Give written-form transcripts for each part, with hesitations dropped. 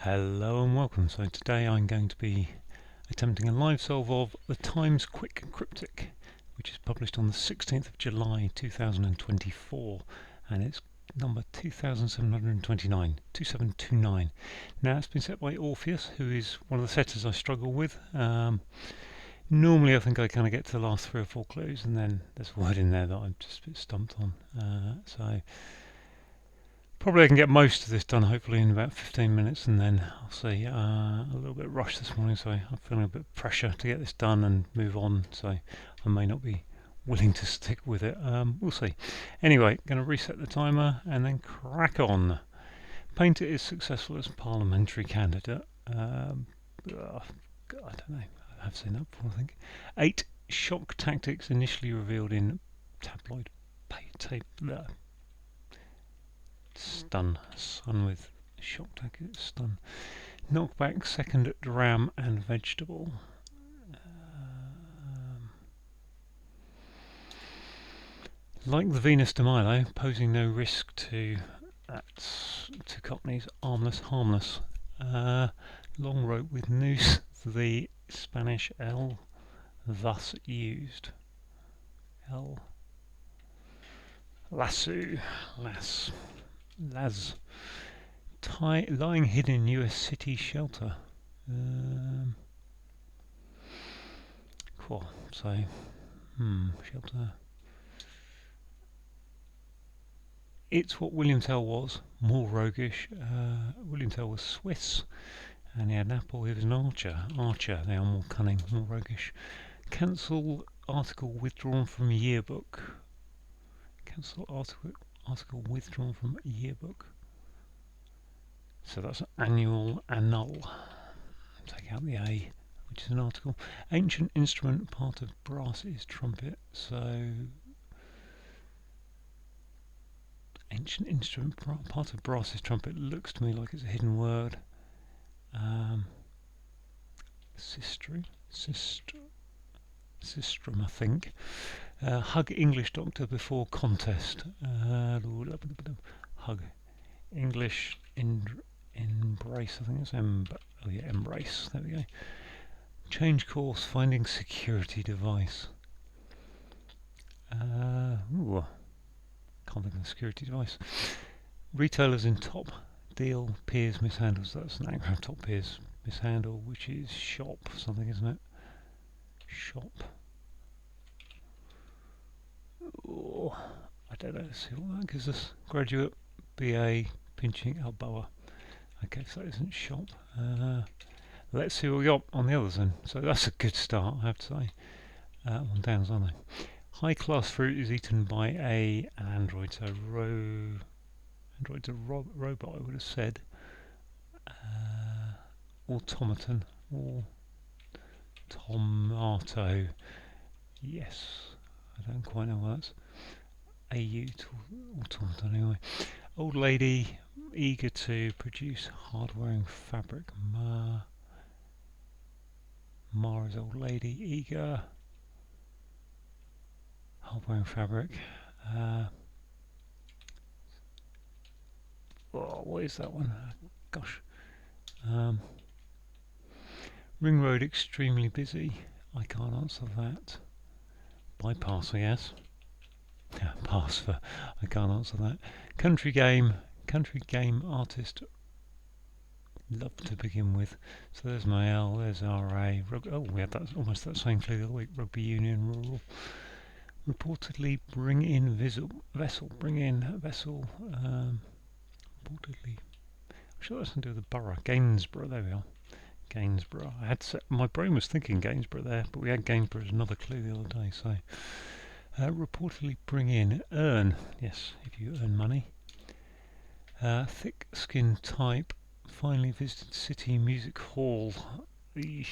Hello and welcome. So today I'm going to be attempting a live solve of the Times Quick Cryptic, which is published on the 16th of July 2024, and it's number 2729, 2729. Now it's been set by Orpheus, who is one of the setters I struggle with. Normally I think I kind of get to the last 3 or 4 clues, and then there's a word in there that I'm just a bit stumped on. So probably I can get most of this done hopefully in about 15 minutes, and then I'll see. A little bit rushed this morning, so I'm feeling a bit of pressure to get this done and move on, so I may not be willing to stick with it. We'll see. Anyway, going to reset the timer and then crack on. Painter is successful as parliamentary candidate. I don't know. I have seen that before, I think. 8 shock tactics initially revealed in tabloid tape. Stun with shock tactics. Stun. Knockback, second dram and vegetable. Like the Venus de Milo, posing no risk to Cockneys, armless, harmless. Long rope with noose, the Spanish L, thus used. L. Lasso, las. Lying hidden in US city shelter. Cool. So, shelter. It's what William Tell was, more roguish. William Tell was Swiss, and he had an apple. He was an archer. They are more cunning, more roguish. Cancel article withdrawn from yearbook. Cancel article withdrawn from yearbook. So that's annual, annul. Take out the A, which is an article. Ancient instrument, part of brass is trumpet. So ancient instrument, part of brass is trumpet. Looks to me like it's a hidden word. Sistrum, I think. Hug English doctor before contest. Hug English embrace. I think it's embrace. There we go. Change course. Finding security device. Can't think of the security device. Retailers in top deal peers mishandles. That's an anagram. Top peers mishandle, which is shop something, isn't it? Shop. Oh, I don't know. Let's see what that gives us. Graduate, BA, pinching, Alboa. Okay, so that isn't shop. Let's see what we got on the others then. So that's a good start, I have to say. One downs, aren't they? High class fruit is eaten by an android. So android's a robot, I would have said. Automaton. Tomato. Yes. I don't quite know what that's. Automaton anyway. Old lady eager to produce hard-wearing fabric. Ma is old lady eager. Hard-wearing fabric. What is that one? Gosh. Ring road extremely busy. I can't answer that. Bypass, I guess. Yeah, pass for. I can't answer that. Country game artist. Love to begin with. So there's my L. There's RA. We had that almost that same clue the other week. Rugby union, rural. Reportedly bring in vessel. Bring in vessel. Reportedly. I'm sure that's something to do with the borough. Gainsborough. There we are. Gainsborough. My brain was thinking Gainsborough there, but we had Gainsborough as another clue the other day. So reportedly bring in, earn. Yes, if you earn money. Thick skin type. Finally visited City Music Hall. Thick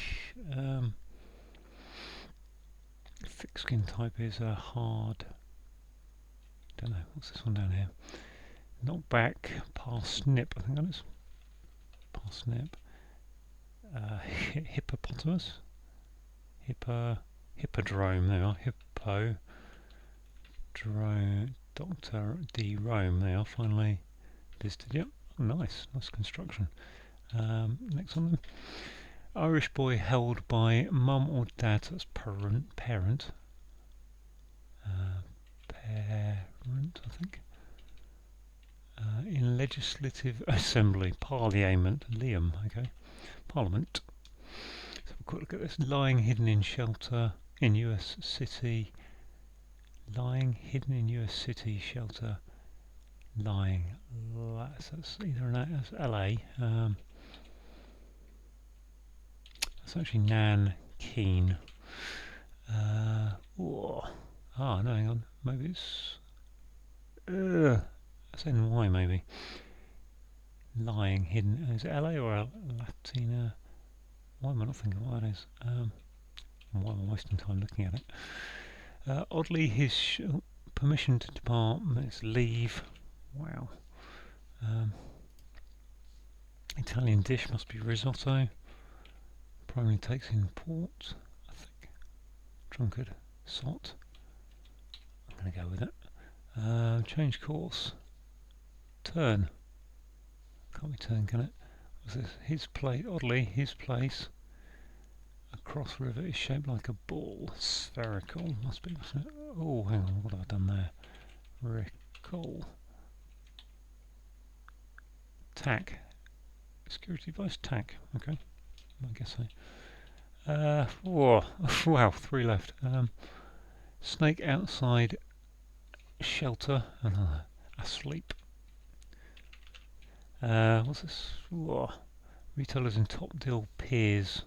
skin type is a hard. Don't know. What's this one down here? Knock back. Parsnip. I think that is. Parsnip. Hippopotamus. Hippodrome. There we are. Hippo. Dr. D. Rome. They are finally visited. Yep. Oh, nice construction. Next one. Irish boy held by mum or dad, so that's parent, parent, I think. In legislative assembly, parliament, Liam, okay, parliament. Let's have a quick look at this. Lying hidden in shelter in US city. Lying hidden in US city shelter. Lying. That's either that's LA. That's actually Nan Keen. No, hang on. Maybe it's. That's NY maybe. Lying hidden. Is it LA or Latina? Why am I not thinking what that is? Why am I wasting time looking at it? Oddly, his permission to depart. Let's leave. Wow. Italian dish must be risotto. Primarily takes in port, I think. Drunkard. Sot. I'm going to go with it. Change course. Turn. Can't be turn, can it? What's this? His place. Oddly, his place. Across river is shaped like a ball. Spherical. Must be. Oh, hang on. What have I done there? Recall. Tack. Security device. Tack. Okay. I guess so. Wow. 3 left. Snake outside shelter. Asleep. What's this? Whoa. Retailers in top deal peers.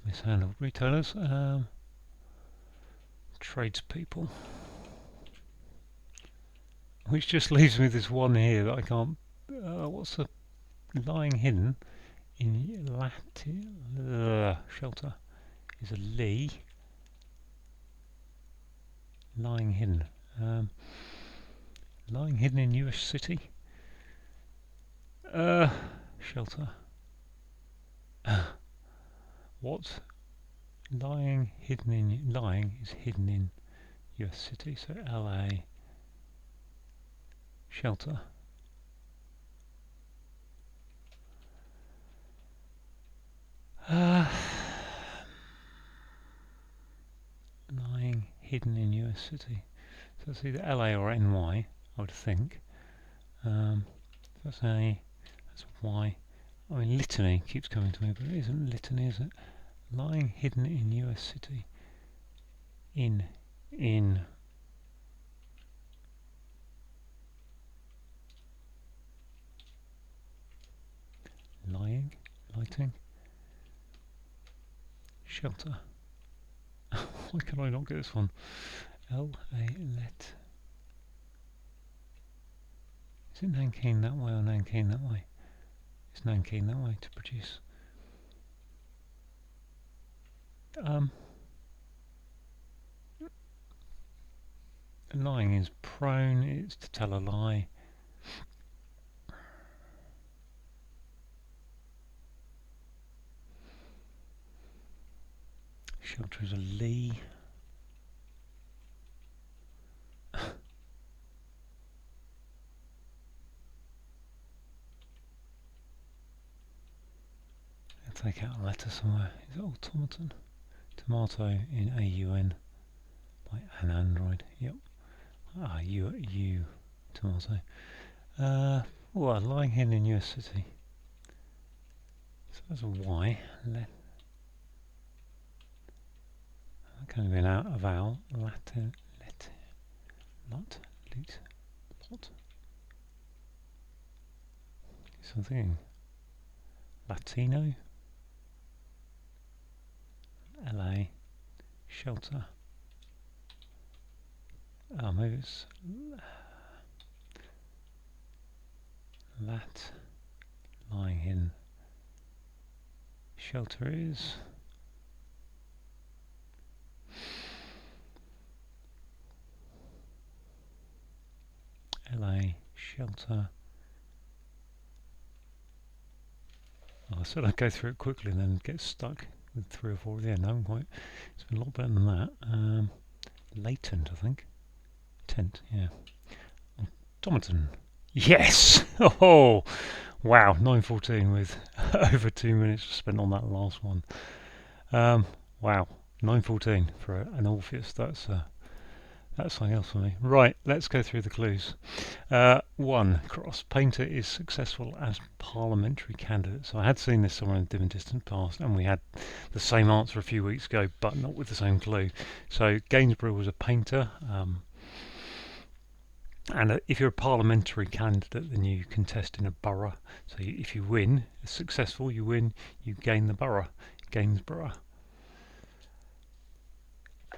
Mishandled retailers. Tradespeople. Which just leaves me this one here that I can't. What's the lying hidden in Latin shelter? Is a lee. Lying hidden. Lying hidden in US city. Shelter. What? Lying hidden in lying is hidden in US city, so LA. Shelter. Lying hidden in US city. So it's either LA or NY, I would think. That's A, that's Y. I mean, litany keeps coming to me, but it isn't litany, is it? Lying hidden in US city. In. Lying, lighting. Shelter. Why can I not get this one? L-A, let. Is it Nankeen that way or Nankeen that way? It's Nankeen that way to produce. Lying is prone, it's to tell a lie. Shelter is a lee. Take out a letter somewhere. Is it automaton? Tomato in AUN by an android. Yep. U tomato. Lying hidden in US city. So that's a Y. That can be a vowel. Latin. Lot. Something. Latino. LA. Shelter. Maybe it's that. Lying hidden. Shelter is LA. Shelter. I said I'd go through it quickly and then get stuck with 3 or 4 at the end. I haven't quite. It's been a lot better than that. Latent, I think. Tent, yeah. Automaton. Yes! Oh! Wow, 9:14 with over 2 minutes spent on that last one. Wow, 9:14 for an Orpheus. That's something else for me. Right, let's go through the clues. 1. Cross. Painter is successful as parliamentary candidate. So I had seen this somewhere in the dim and distant past, and we had the same answer a few weeks ago, but not with the same clue. So Gainsborough was a painter. And if you're a parliamentary candidate, then you contest in a borough. So if you win, successful, you win, you gain the borough. Gainsborough.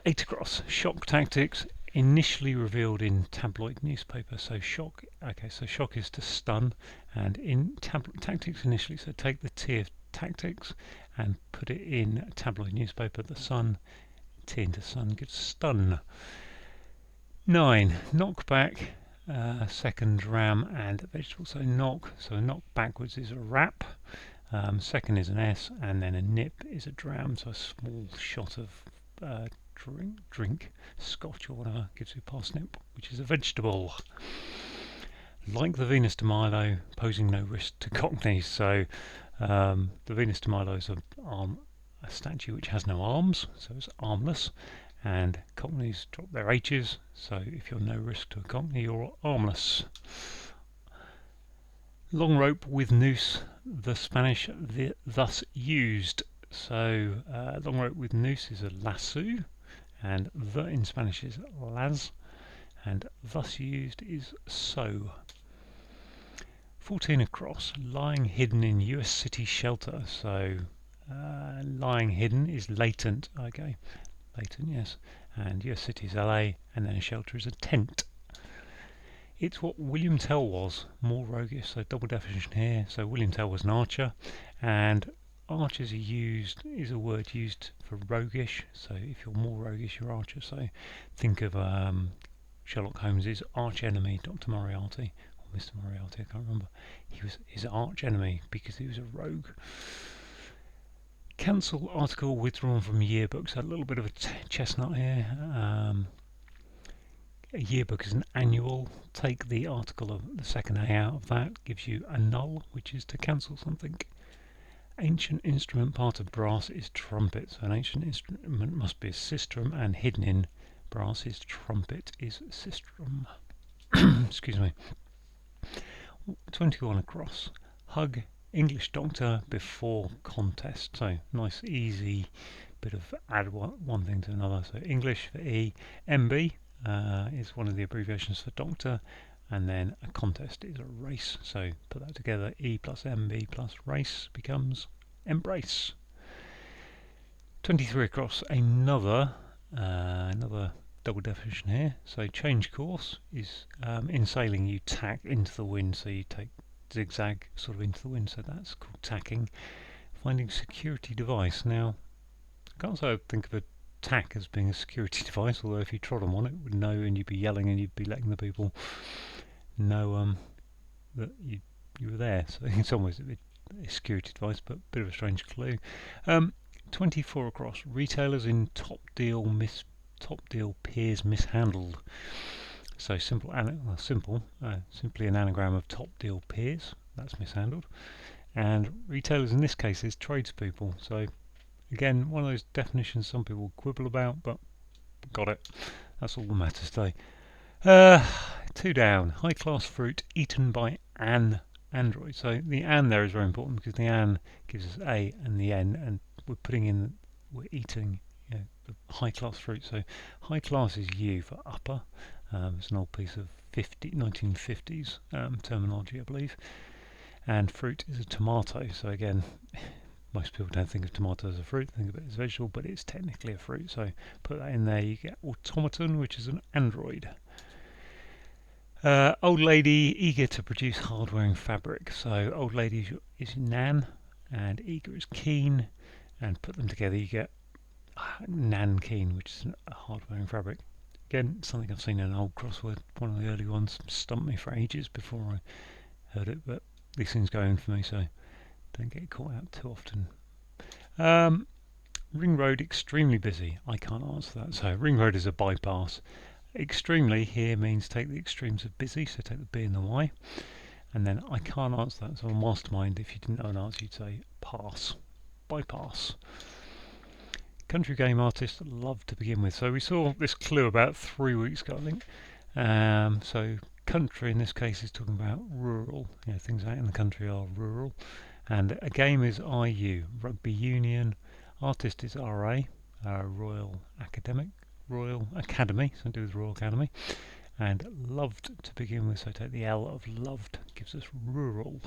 8 across. Shock tactics initially revealed in tabloid newspaper. So shock. Okay, so shock is to stun, and in tactics initially. So take the T of tactics and put it in tabloid newspaper. The Sun. T into Sun gives stun. 9. Knockback. Second, ram and vegetable. So knock backwards is a rap. Second is an S, and then a nip is a dram. So a small shot of drink, scotch or whatever, gives you parsnip, which is a vegetable. Like the Venus de Milo, posing no risk to Cockneys. So the Venus de Milo is a statue which has no arms, so it's armless. And Cockneys drop their H's, so if you're no risk to a Cockney, you're armless. Long rope with noose, the Spanish thus used. So long rope with noose is a lasso, and the in Spanish is las, and thus used is so. 14 across, lying hidden in US city shelter. So lying hidden is latent, okay. Latent, yes, and US city is LA, and then a shelter is a tent. It's what William Tell was, more roguish, so double definition here. So William Tell was an archer, and archers is a word used for roguish. So if you're more roguish, you're archer. So think of Sherlock Holmes' arch enemy, Dr. Moriarty, or Mr. Moriarty, I can't remember. He was his arch enemy because he was a rogue. Cancel article withdrawn from yearbook. So a little bit of a chestnut here. A yearbook is an annual. Take the article of the second A out of that, gives you a null, which is to cancel something. Ancient instrument, part of brass, is trumpet. So an ancient instrument must be a sistrum, and hidden in brass is trumpet is sistrum. Excuse me. 21 across. Hug English doctor before contest. So nice easy bit of add one thing to another. So English for E. MB is one of the abbreviations for doctor, and then a contest is a race. So put that together, E plus MB plus race becomes embrace. 23 across, another double definition here. So change course is in sailing you tack into the wind, so you take zigzag sort of into the wind, so that's called tacking. Finding security device. Now I can't say I think of a tack as being a security device, although if you trod them on it would know, and you'd be yelling and you'd be letting the people know that you were there. So in some ways it'd be a security device, but a bit of a strange clue. 24 across. Retailers in top deal peers mishandled. So simply an anagram of top deal peers. That's mishandled. And retailers in this case is tradespeople. So again, one of those definitions some people quibble about, but got it. That's all that matters today. 2 down. High class fruit eaten by an android. So the an there is very important because the an gives us a and the n, and we're eating the high class fruit. So high class is U for upper. It's an old piece of 1950s terminology, I believe. And fruit is a tomato. So again, most people don't think of tomato as a fruit, think of it as a vegetable, but it's technically a fruit. So put that in there, you get automaton, which is an android. Old lady eager to produce hard-wearing fabric. So old lady is nan, and eager is keen, and put them together you get nankeen, which is a hard-wearing fabric. Again, something I've seen in an old crossword, one of the early ones, stumped me for ages before I heard it, but these things go in for me, so don't get caught out too often. Ring road extremely busy. I can't answer that. So ring road is a bypass. Extremely here means take the extremes of busy, so take the B and the Y. and then I can't answer that. So on Mastermind, if you didn't know an answer, you'd say pass, bypass. Country game artists love to begin with. So we saw this clue about 3 weeks ago, I think. So country in this case is talking about rural. Things out in the country are rural. And a game is RU, Rugby Union. Artist is RA, Royal Academy, something to do with Royal Academy. And loved to begin with, so take the L of loved, gives us rural.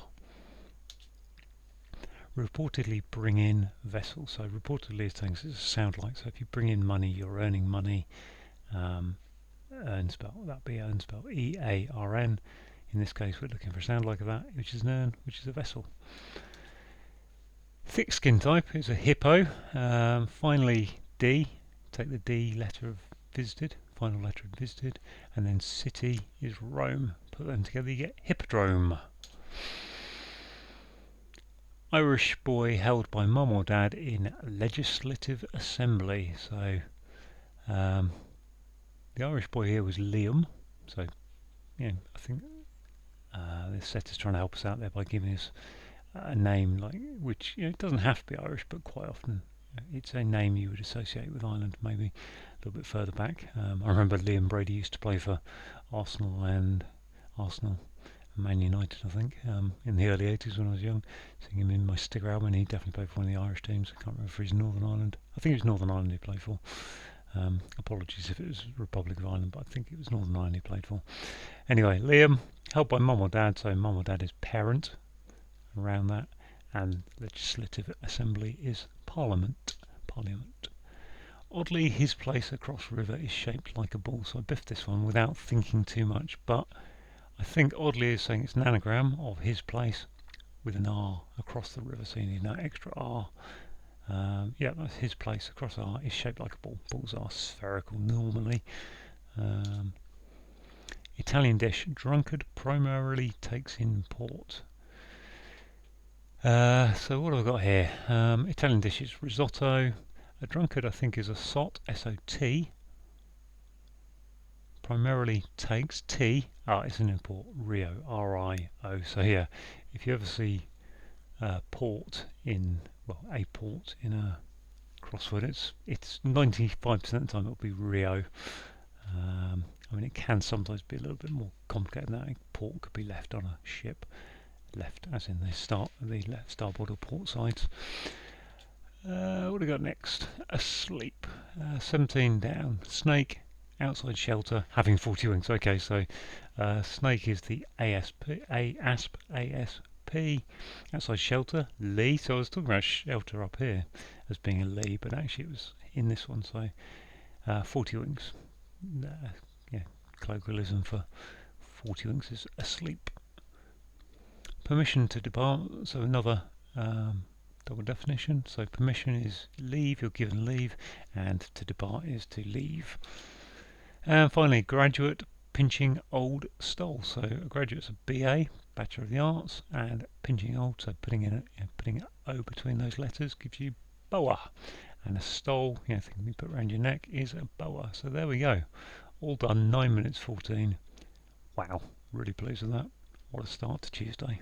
Reportedly bring in vessel. So reportedly is things that sound like. So if you bring in money, you're earning money. Earn spell, that'd be earn spell E-A-R-N. In this case, we're looking for a sound like that, which is an earn, which is a vessel. Thick skin type is a hippo. Finally, D. Take the D letter of visited, final letter of visited, and then city is Rome. Put them together, you get hippodrome. Irish boy held by mum or dad in legislative assembly. So the Irish boy here was Liam. So I think this set is trying to help us out there by giving us a name like which it doesn't have to be Irish, but quite often it's a name you would associate with Ireland, maybe a little bit further back. I remember Liam Brady used to play for Arsenal and Man United, I think, in the early 80s when I was young. Seeing him in my sticker album, he definitely played for one of the Irish teams. I can't remember if he's Northern Ireland. I think it was Northern Ireland he played for. Apologies if it was Republic of Ireland, but I think it was Northern Ireland he played for. Anyway, Liam, held by mum or dad, so mum or dad is parent around that, and legislative assembly is parliament. Oddly, his place across river is shaped like a ball, so I biffed this one without thinking too much, but I think oddly is saying it's an anagram of his place with an R across the river, so you need that extra R. That's his place across R is shaped like a ball. Balls are spherical normally. Italian dish, drunkard primarily takes in port. So what have I got here? Italian dish is risotto. A drunkard, I think, is a sot, S-O-T. Primarily takes T. It's an import, Rio, R-I-O. So yeah, if you ever see port in, a port in a crossword, it's 95% of the time it'll be Rio. It can sometimes be a little bit more complicated than that. Port could be left on a ship. Left as in the left starboard or port sides. What do we got next? Asleep. 17 down. Snake, outside shelter, having 40 wings. Okay, so snake is the ASP, outside shelter, lee. So I was talking about shelter up here as being a lee, but actually it was in this one, so 40 wings. Colloquialism for 40 wings is asleep. Permission to depart, so another double definition. So permission is leave, you're given leave, and to depart is to leave. And finally, graduate, pinching old stole. So a graduate's a BA, Bachelor of the Arts, and pinching old, so putting an O between those letters gives you boa. And a stole, thing you put around your neck, is a boa. So there we go. All done, 9 minutes 14. Wow, really pleased with that. What a start to Tuesday.